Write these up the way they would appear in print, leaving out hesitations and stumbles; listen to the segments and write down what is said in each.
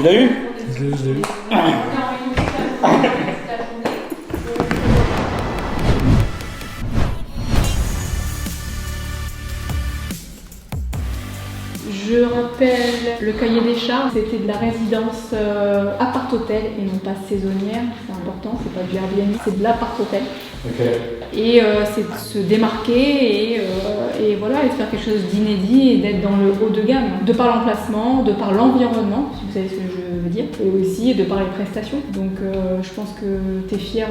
l'as eu? Je l'ai eu. Je rappelle le cahier des charges, c'était de la résidence appart-hôtel et non pas saisonnière, c'est important, c'est pas du Airbnb, c'est de l'appart-hôtel. Ok. Et c'est de se démarquer et voilà, et de faire quelque chose d'inédit et d'être dans le haut de gamme, de par l'emplacement, de par l'environnement, si vous savez ce que je veux dire, et aussi de par les prestations. Donc je pense que tu es fier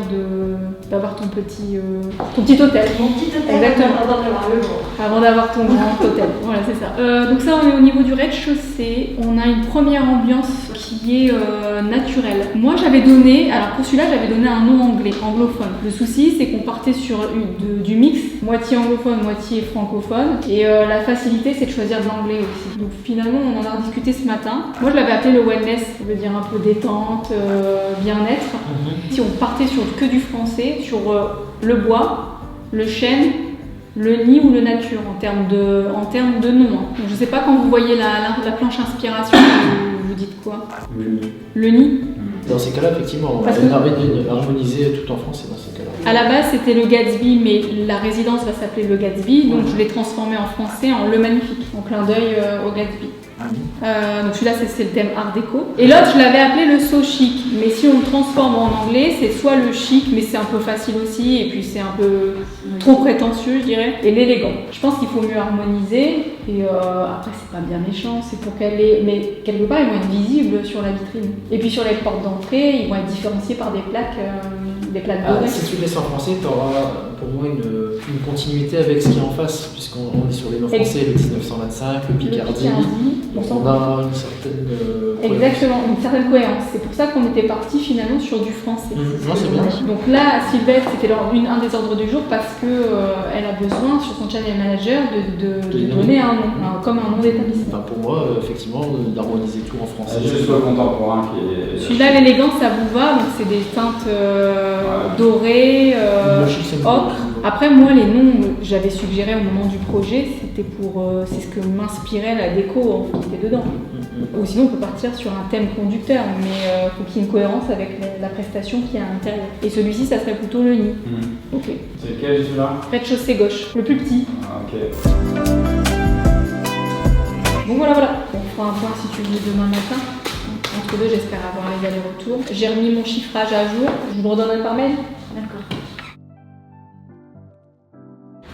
d'avoir ton petit hôtel. Mon petit hôtel. Exactement. Avant d'avoir ton grand hôtel. Voilà, c'est ça. Donc ça, on est au niveau du rez-de-chaussée. On a une première ambiance qui est naturelle. Moi, j'avais donné, alors pour celui-là, j'avais donné un nom anglais, anglophone. Le souci, c'est qu'on partait sur du mix, moitié anglophone, moitié francophone. Et la facilité, c'est de choisir de l'anglais aussi. Donc finalement, on en a rediscuté ce matin. Moi, je l'avais appelé le wellness, ça veut dire un peu détente, bien-être. Si on partait sur que du français, sur le bois, le chêne, le nid ou le nature en termes de nom. Donc, je sais pas quand vous voyez la planche inspiration, vous dites quoi? Le nid. Dans ces cas-là, effectivement, on va harmoniser tout en français dans ces cas-là. À la base, c'était le Gatsby, mais la résidence va s'appeler le Gatsby, donc je l'ai transformé en français en Le Magnifique, en clin d'œil au Gatsby. Donc celui-là, c'est le thème art déco. Et l'autre, je l'avais appelé le So Chic, mais si on le transforme en anglais, c'est soit le chic, mais c'est un peu facile aussi, et puis c'est un peu trop prétentieux, je dirais, et l'élégant. Je pense qu'il faut mieux harmoniser, et après, c'est pas bien méchant, c'est pour qu'elle ait... Mais quelque part, ils vont être visibles sur la vitrine. Et puis sur les portes d'entrée, ils vont être différenciés par des plaques dorées. Si tu le laisses en français, tu auras pour moi une continuité avec ce qui est en face, puisqu'on est sur les noms français, le 1925, le Picardie. Donc on a une certaine exactement, une certaine cohérence. C'est pour ça qu'on était parti finalement sur du français. Non, c'est bien. Donc là, Sylvette, c'était un des ordres du jour parce que elle a besoin sur son channel manager de donner un nom, comme un nom d'établissement. Pour moi, effectivement, d'harmoniser tout en français. Juste le contemporain qui est... Celui-là, l'élégance, ça vous va, donc c'est des teintes dorées, ocre. Après, moi, les noms, j'avais suggéré au moment du projet, c'était c'est ce que m'inspirait la déco en fait, qui était dedans. Ou sinon, on peut partir sur un thème conducteur, mais il faut qu'il y ait une cohérence avec la prestation qui est à l'intérieur. Et celui-ci, ça serait plutôt le nid. Ok. C'est lequel celui-là? Rez-de-chaussée gauche, le plus petit. Ah, ok. Bon, voilà. On fera un point si tu veux demain matin. Entre deux, j'espère avoir les allers-retours. J'ai remis mon chiffrage à jour. Je vous le redonnerai par mail. D'accord.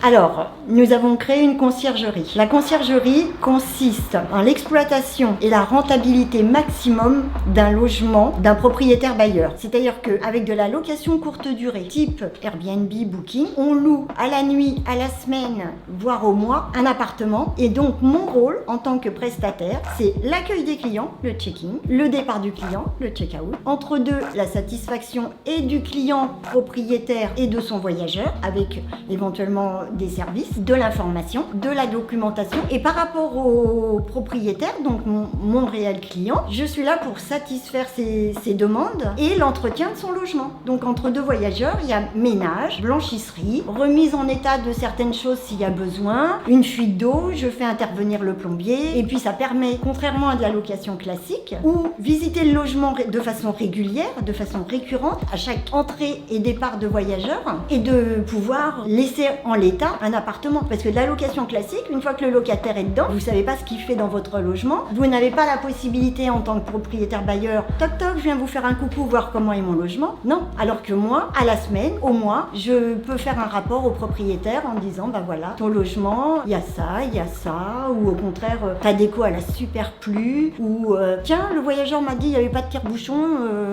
Alors, nous avons créé une conciergerie. La conciergerie consiste en l'exploitation et la rentabilité maximum d'un logement d'un propriétaire bailleur. C'est-à-dire qu'avec de la location courte durée, type Airbnb, Booking, on loue à la nuit, à la semaine, voire au mois, un appartement. Et donc, mon rôle en tant que prestataire, c'est l'accueil des clients, le check-in, le départ du client, le check-out. Entre deux, la satisfaction et du client propriétaire et de son voyageur, avec éventuellement des services, de l'information, de la documentation. Et par rapport au propriétaire, donc mon réel client, je suis là pour satisfaire ses demandes et l'entretien de son logement. Donc entre deux voyageurs, il y a ménage, blanchisserie, remise en état de certaines choses s'il y a besoin, une fuite d'eau, je fais intervenir le plombier. Et puis ça permet, contrairement à de la location classique, où visiter le logement de façon régulière, de façon récurrente, à chaque entrée et départ de voyageurs, et de pouvoir laisser en l'état un appartement. Parce que de la location classique, une fois que le locataire est dedans, vous savez pas ce qu'il fait dans votre logement, vous n'avez pas la possibilité en tant que propriétaire bailleur, toc toc, je viens vous faire un coucou, voir comment est mon logement. Non. Alors que moi, à la semaine, au mois, je peux faire un rapport au propriétaire en disant, bah voilà, ton logement, il y a ça, ou au contraire, ta déco, elle a super plu, ou tiens, le voyageur m'a dit, il n'y avait pas de tire-bouchon,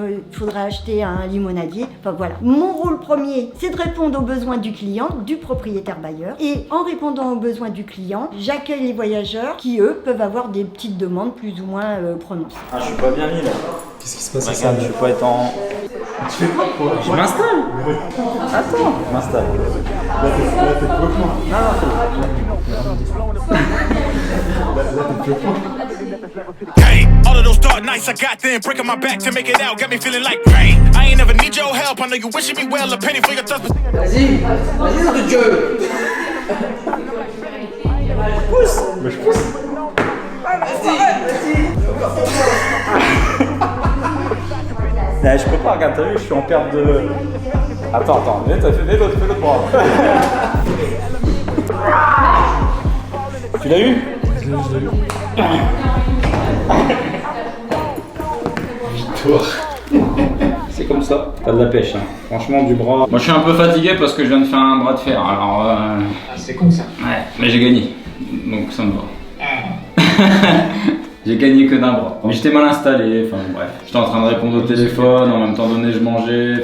il faudrait acheter un limonadier. Enfin voilà. Mon rôle premier, c'est de répondre aux besoins du client, du propriétaire bailleur. Et en répondant aux besoins du client, j'accueille les voyageurs qui, eux, peuvent avoir des petites demandes plus ou moins prononcées. Ah, je suis pas bien mis là. Qu'est-ce qui se passe? Regarde, je vais pas être en... Tu fais quoi pour... Je m'installe. Attends, je m'installe. Là, t'es plus au point. Hey, all of those dark nights I got then breaking my back to make it out got me feeling like rain. I ain't never need your help. I know you wishing me well, a penny for your thoughts. Vas-y, nom de Dieu. Pousse. Mais je pousse. Vas-y. Je peux pas, regarde, t'as vu, je suis en perte de... Attends, fais l'autre bras. Tu l'as eu? Je l'ai eu. C'est comme ça, t'as de la pêche, hein. Franchement du bras. Moi je suis un peu fatigué parce que je viens de faire un bras de fer, alors C'est con ça. ouais, mais j'ai gagné, donc ça me va. J'ai gagné que d'un bras. Mais j'étais mal installé, enfin bref. J'étais en train de répondre au téléphone, en même temps donné je mangeais.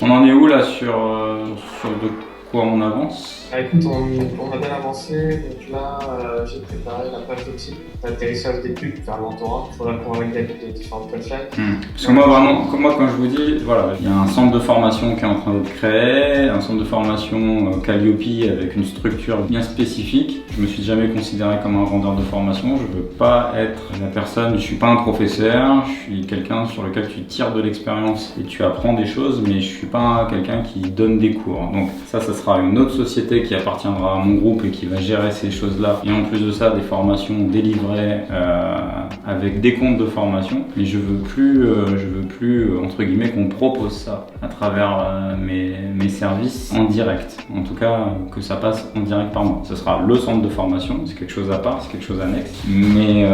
On en est où là sur de quoi on avance? Écoute, on a bien avancé, donc là j'ai préparé la page de type d'atterrissage des pubs vers l'entourage. Il faudra qu'on valide les différentes punchlines. Parce que moi vraiment, quand je vous dis, voilà, il y a un centre de formation qui est en train d'être créé, un centre de formation Calliope avec une structure bien spécifique. Je me suis jamais considéré comme un vendeur de formation, je veux pas être la personne, je suis pas un professeur, je suis quelqu'un sur lequel tu tires de l'expérience et tu apprends des choses, mais je suis pas quelqu'un qui donne des cours. Donc ça sera une autre société qui appartiendra à mon groupe et qui va gérer ces choses-là. Et en plus de ça, des formations délivrées avec des comptes de formation. Mais je veux plus entre guillemets qu'on propose ça à travers mes services en direct. En tout cas, que ça passe en direct par moi. Ce sera le centre de formation, c'est quelque chose à part, c'est quelque chose annexe. Mais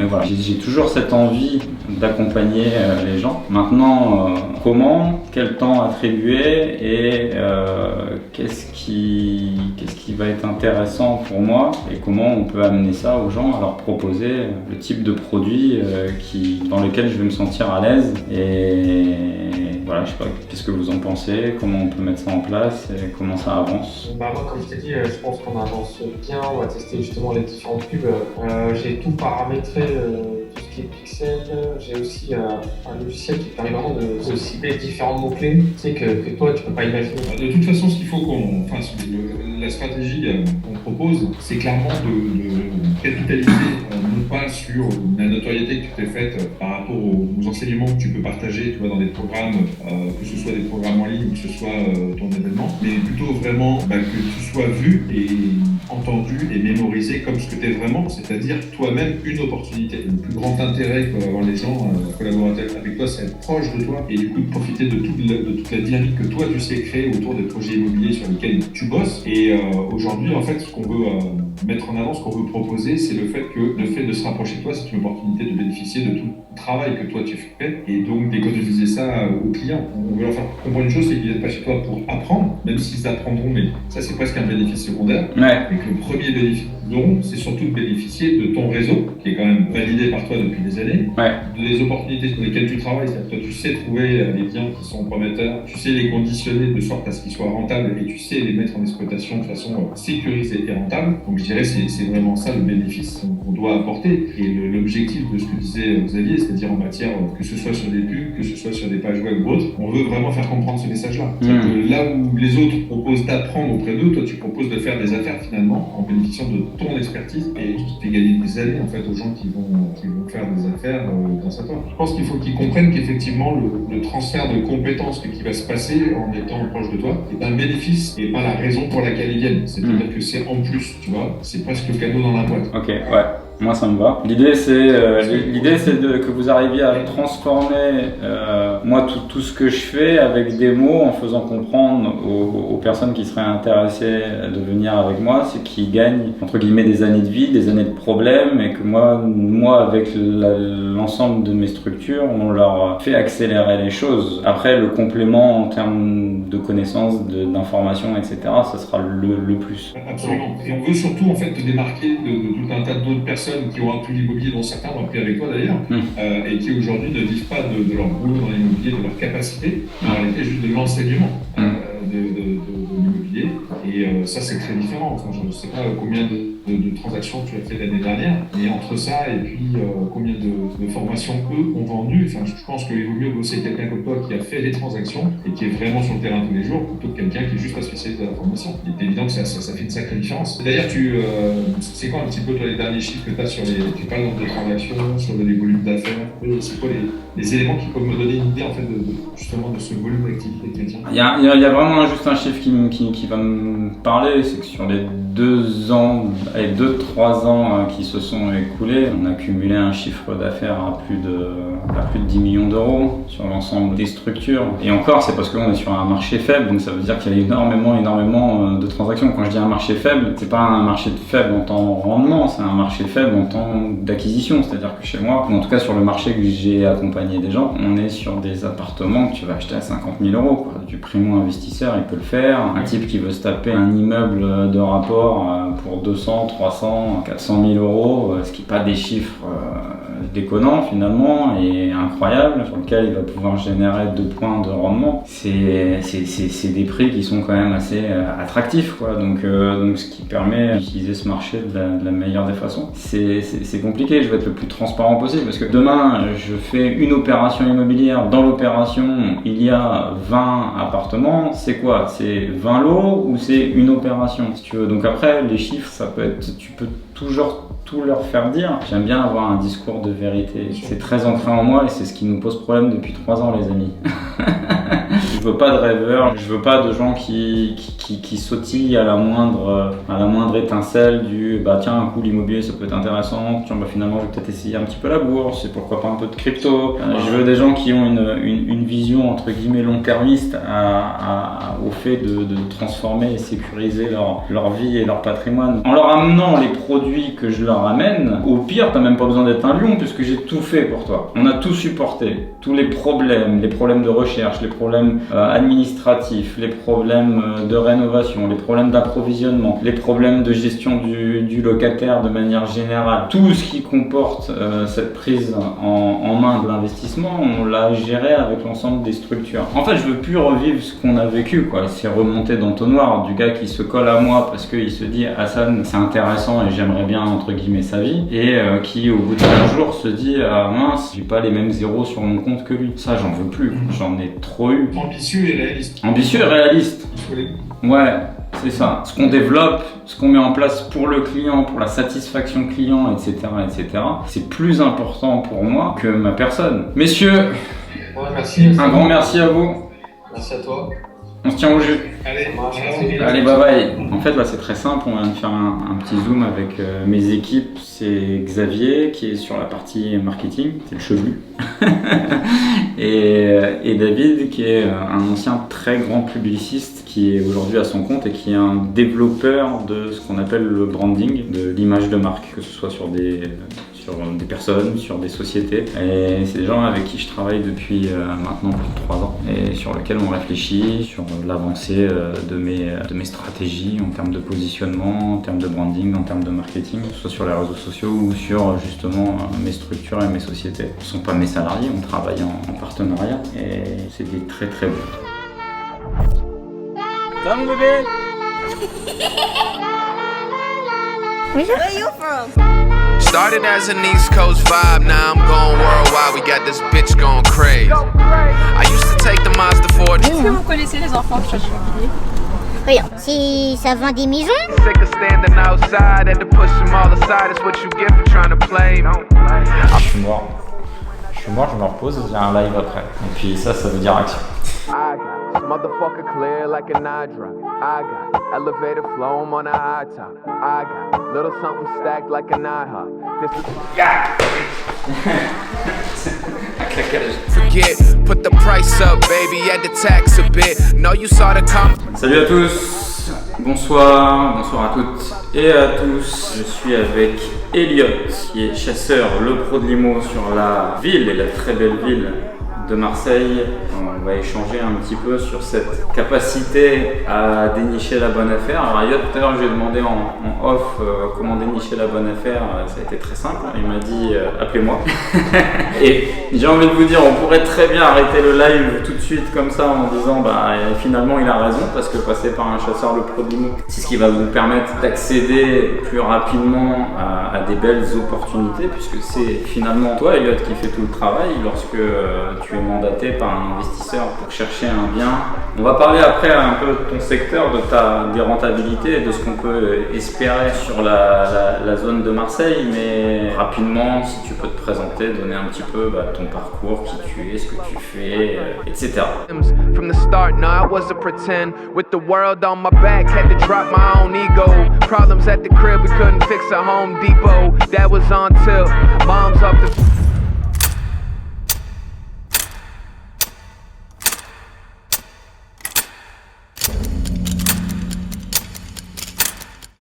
voilà, j'ai toujours cette envie d'accompagner les gens. Maintenant, comment, quel temps attribuer et qu'est-ce qui va être intéressant pour moi et comment on peut amener ça aux gens, à leur proposer le type de produit dans lequel je vais me sentir à l'aise. Et voilà, je sais pas, qu'est-ce que vous en pensez, comment on peut mettre ça en place et comment ça avance? Moi, comme je t'ai dit, je pense qu'on avance bien, on va tester justement les différentes pubs. J'ai tout paramétré, tout ce qui est pixel. J'ai aussi un logiciel qui permet vraiment de cibler différents mots-clés, tu sais, que toi tu peux pas imaginer. De toute façon, ce qu'il faut la stratégie qu'on propose, c'est clairement de capitaliser non pas sur la notoriété que tu t'es faite par rapport aux enseignements que tu peux partager, tu vois, dans des programmes, que ce soit des programmes en ligne ou que ce soit ton événement, mais plutôt vraiment que tu sois vu et entendu et mémorisé comme ce que tu es vraiment, c'est-à-dire toi-même une opportunité. Le plus grand intérêt que peuvent avoir les gens collaborer avec toi, c'est être proche de toi et du coup de profiter de toute la dynamique que toi tu sais créer autour des projets immobiliers sur lesquels tu bosses. Et aujourd'hui, en fait, ce qu'on veut mettre en avant, ce qu'on veut proposer, c'est le fait de se rapprocher de toi, c'est une opportunité de bénéficier de tout le travail que toi tu fais et donc d'économiser ça aux clients. On veut leur faire comprendre une chose, c'est qu'ils viennent pas chez toi pour apprendre, même s'ils apprendront, mais ça c'est presque un bénéfice secondaire. Ouais. Et que le premier bénéfice qu'ils auront, c'est surtout de bénéficier de ton réseau, qui est quand même validé par toi depuis des années, Ouais. des opportunités sur lesquelles tu travailles, c'est-à-dire que toi tu sais trouver les clients qui sont prometteurs, tu sais les conditionner de sorte à ce qu'ils soient rentables et tu sais les mettre en exploitation de façon sécurisée et rentable. Donc je dirais c'est vraiment ça le bénéfice qu'on doit apporter. Et l'objectif de ce que disait Xavier, c'est-à-dire en matière, que ce soit sur des pubs, que ce soit sur des pages web ou autres, on veut vraiment faire comprendre ce message-là. Là où les autres proposent d'apprendre auprès d'eux, toi tu proposes de faire des affaires finalement en bénéficiant de ton expertise et qui fait gagner des années en fait aux gens qui vont faire des affaires grâce à toi. Je pense qu'il faut qu'ils comprennent qu'effectivement le transfert de compétences qui va se passer en étant proche de toi est un bénéfice et pas la raison pour laquelle ils viennent. C'est-à-dire que c'est en plus, tu vois, c'est presque le cadeau dans la boîte. Ok, ouais. Moi ça me va. L'idée c'est que vous arriviez à transformer moi tout ce que je fais avec des mots en faisant comprendre aux personnes qui seraient intéressées de venir avec moi, c'est qu'ils gagnent entre guillemets des années de vie, des années de problèmes et que moi avec l'ensemble de mes structures, on leur fait accélérer les choses. Après le complément en termes de connaissances, d'informations, etc. ça sera le plus. Absolument. Et on veut surtout en fait te démarquer de tout un tas d'autres personnes qui ont appris l'immobilier, dont certains ont appris avec toi d'ailleurs, et qui aujourd'hui ne vivent pas de leur boulot dans l'immobilier, de leur capacité, mais en réalité juste de l'enseignement de l'immobilier. Et ça c'est très différent. Enfin, je ne sais pas combien de transactions tu as fait l'année dernière, mais entre ça et puis combien de formations eux ont vendu, enfin, je pense qu'il vaut mieux bosser quelqu'un comme toi qui a fait les transactions et qui est vraiment sur le terrain tous les jours plutôt que quelqu'un qui est juste un spécialiste de la formation. Il est évident que ça fait une sacrée différence. D'ailleurs, c'est quoi un petit peu toi, les derniers chiffres que tu as sur tu parles donc de transactions, sur les volumes d'affaires, c'est quoi les éléments qui peuvent me donner une idée en fait justement de ce volume d'activité que tu tiens? Il y a vraiment juste un chiffre qui va me parler, c'est que sur les 2-3 ans qui se sont écoulés, on a cumulé un chiffre d'affaires à plus de 10 millions d'euros sur l'ensemble des structures. Et encore, c'est parce qu'on est sur un marché faible, donc ça veut dire qu'il y a énormément de transactions. Quand je dis un marché faible, c'est pas un marché faible en temps rendement, c'est un marché faible en temps d'acquisition. C'est-à-dire que chez moi, ou en tout cas sur le marché que j'ai accompagné des gens, on est sur des appartements que tu vas acheter à 50 000 euros. Quoi. Du primo-investisseur, il peut le faire. Un type qui veut se taper un immeuble de rapport pour 200, 300, 400 000 euros, ce qui n'est pas des chiffres déconnants finalement et incroyables, sur lequel il va pouvoir générer 2 points de rendement. C'est des prix qui sont quand même assez attractifs, quoi. Donc ce qui permet d'utiliser ce marché de la meilleure des façons. C'est compliqué, je vais être le plus transparent possible parce que demain je fais une opération immobilière, dans l'opération il y a 20 appartements, c'est quoi? C'est 20 lots ou c'est une opération si tu veux. Donc après les chiffres, ça peut être, tu peux toujours tout leur faire dire. J'aime bien avoir un discours de vérité. C'est très ancré en moi et c'est ce qui nous pose problème depuis 3 ans, les amis. Je veux pas de rêveurs, je veux pas de gens qui sautillent à la moindre étincelle du bah tiens, un coup l'immobilier ça peut être intéressant, tiens bah finalement je vais peut-être essayer un petit peu la bourse et pourquoi pas un peu de crypto. Je veux des gens qui ont une vision entre guillemets long-termiste au fait de transformer et sécuriser leur vie et leur patrimoine. En leur amenant les produits que je leur amène, au pire t'as même pas besoin d'être un lion puisque j'ai tout fait pour toi. On a tout supporté, tous les problèmes de recherche, les problèmes administratifs, les problèmes de rénovation, les problèmes d'approvisionnement, les problèmes de gestion du locataire de manière générale. Tout ce qui comporte cette prise en main de l'investissement, on l'a géré avec l'ensemble des structures. En fait, je veux plus revivre ce qu'on a vécu, quoi. C'est remonter d'entonnoir du gars qui se colle à moi parce qu'il se dit Hassan, c'est intéressant et j'aimerais bien entre guillemets sa vie, et qui au bout de 15 jours se dit ah mince, j'ai pas les mêmes zéros sur mon compte que lui. Ça, j'en veux plus. J'en ai trop eu. Ambitieux et réaliste. Ambitieux et réaliste. Ouais, c'est ça. Ce qu'on développe, ce qu'on met en place pour le client, pour la satisfaction client, etc., c'est plus important pour moi que ma personne. Messieurs, Ouais, merci. un grand merci à vous. Merci à toi. On se tient au jus. Allez, Allez, bye bye. En fait, là, c'est très simple. On vient de faire un petit zoom avec mes équipes. C'est Xavier qui est sur la partie marketing, c'est le chevelu. et David qui est un ancien très grand publiciste qui est aujourd'hui à son compte et qui est un développeur de ce qu'on appelle le branding, de l'image de marque, que ce soit sur des personnes, sur des sociétés. Et c'est des gens avec qui je travaille depuis maintenant plus de 3 ans et sur lesquels on réfléchit sur l'avancée de mes stratégies en termes de positionnement, en termes de branding, en termes de marketing, que ce soit sur les réseaux sociaux ou sur justement mes structures et mes sociétés. Ce ne sont pas mes salariés, on travaille en partenariat et c'est des très très beaux. Come bébé. Where are you from? Started as an East Coast vibe, now I'm going worldwide. We got this bitch going crazy. I used to take the Mazda 4. Est-ce que vous connaissez les enfants de Châteaubriand? Rien. Si ça vend des maisons. Sick of standing outside and to push them all aside. It's what you get for trying to play me. Je suis mort, je me repose, j'ai un live après. Et puis ça veut dire action. I got motherfucker clear like an eye drop. I got elevator flow on a high top. I got little something stacked like an IHOP. This is forget, put the price up, baby, add the tax a bit. Know you saw the Salut à tous, bonsoir à toutes et à tous. Je suis avec Elliot, qui est chasseur, le pro de l'IMO sur la ville et la très belle ville de Marseille. On va échanger un petit peu sur cette capacité à dénicher la bonne affaire. Alors Elliot, tout à l'heure, je lui ai demandé en off comment dénicher la bonne affaire. Ça a été très simple. Il m'a dit appelez-moi. Et j'ai envie de vous dire, on pourrait très bien arrêter le live tout de suite comme ça en disant finalement il a raison, parce que passer par un chasseur le pro de l'IMO, c'est ce qui va vous permettre d'accéder plus rapidement à des belles opportunités, puisque c'est finalement toi Elliot qui fais tout le travail lorsque tu tu es mandaté par un investisseur pour chercher un bien. On va parler après un peu de ton secteur, des rentabilités et de ce qu'on peut espérer sur la zone de Marseille, mais rapidement, si tu peux te présenter, donner un petit peu ton parcours, qui tu es, ce que tu fais, etc. From the start, no, I wasn't pretend. With the world on my back, had to drop my own ego. Problems at the crib, we couldn't fix at Home Depot. That was on tilt. Mom's off the